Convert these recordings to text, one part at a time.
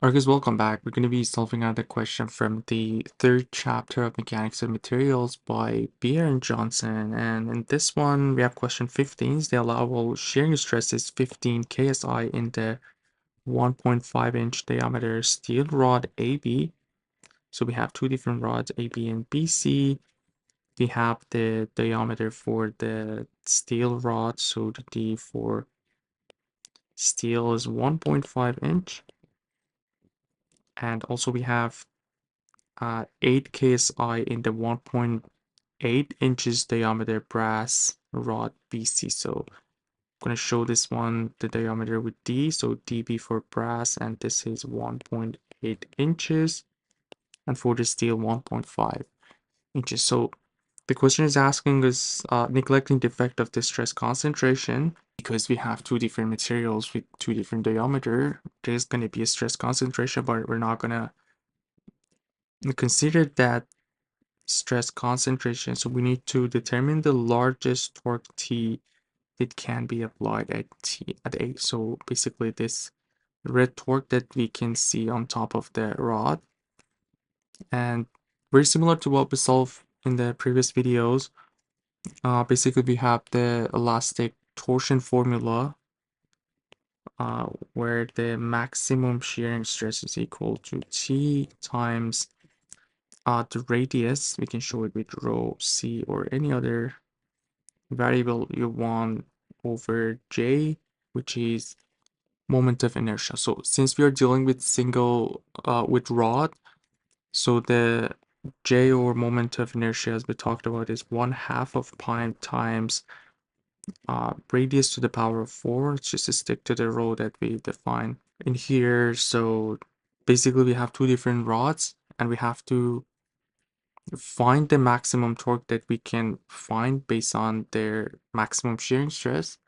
Alright guys, welcome back. We're going to be solving another question from the third chapter of Mechanics of Materials by Beer and Johnson. And in this one, we have question 15. The allowable shearing stress is 15 KSI in the 1.5-inch diameter steel rod AB. So we have two different rods, AB and BC. We have the diameter for the steel rod. So the D for steel is 1.5 inch. And also we have 8 KSI in the 1.8 inches diameter brass rod BC. So I'm going to show this one the diameter with D, so DB for brass, and this is 1.8 inches, and for the steel 1.5 inches. So the question is asking us neglecting the effect of the stress concentration. Because we have two different materials with two different diameter, there's going to be a stress concentration, but we're not going to consider that stress concentration. So we need to determine the largest torque T that can be applied at A. So basically this red torque that we can see on top of the rod. And very similar to what we solved in the previous videos. Basically we have the elastic torsion formula where the maximum shearing stress is equal to T times the radius. We can show it with rho C or any other variable you want over J, which is moment of inertia. So since we are dealing with with rod, so the J, or moment of inertia, as we talked about, is 1/2 of pi times radius to the power of 4. It's just to stick to the rho that we define in here. So basically we have two different rods and we have to find the maximum torque that we can find based on their maximum shearing stress,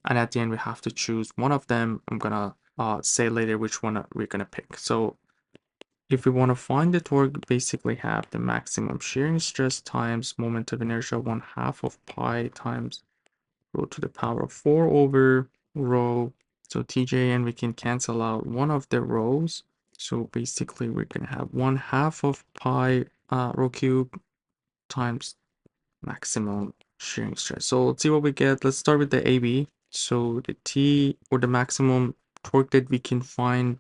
and at the end we have to choose one of them. I'm gonna say later which one we're gonna pick. So if we want to find the torque, basically have the maximum shearing stress times moment of inertia 1/2 of pi times rho to the power of 4 over rho. So TJ, and we can cancel out one of the rows. So basically we're gonna have 1/2 of pi rho cube times maximum shearing stress. So let's see what we get. Let's start with the AB. So the T, or the maximum torque that we can find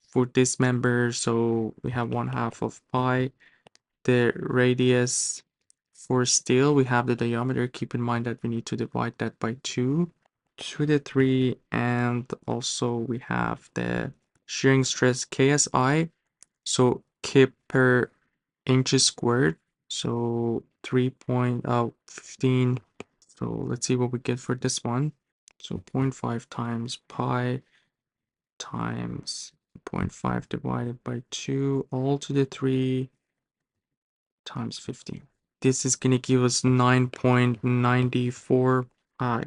for this member. So we have 1/2 of pi. The radius for steel, we have the diameter. Keep in mind that we need to divide that by 2 to the 3. And also we have the shearing stress KSI. So kip per inches squared. So 3.15. So let's see what we get for this one. So 0.5 times pi times 0.5 divided by 2 all to the 3 times 15. This is going to give us 9.94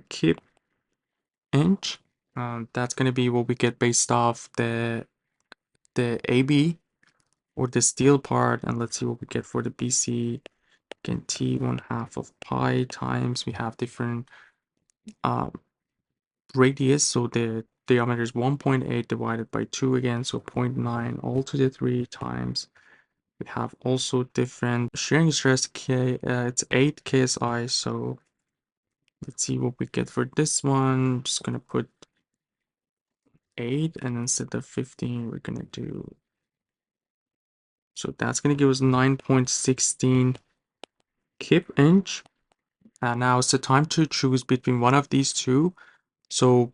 kip inch. That's going to be what we get based off the AB, or the steel part. And let's see what we get for the BC. Again, T 1/2 of pi times, we have different radius, so the diameter is 1.8 divided by 2 again, so 0.9 all to the 3 times. We have also different shearing stress, it's 8 KSI, so let's see what we get for this one. Just gonna put 8, and instead of 15 we're gonna do, so that's gonna give us 9.16 kip inch. And now it's the time to choose between one of these two. So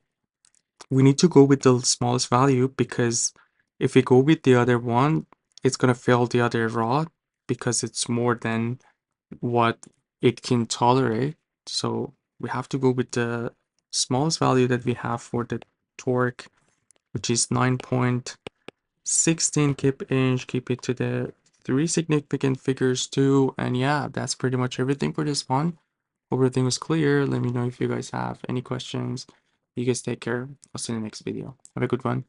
we need to go with the smallest value, because if we go with the other one, it's going to fail the other rod because it's more than what it can tolerate. So we have to go with the smallest value that we have for the torque, which is 9.16 kip inch. Keep it to the 3 significant figures too. And yeah, that's pretty much everything for this one. Hope everything was clear. Let me know if you guys have any questions. You guys take care. I'll see you in the next video. Have a good one.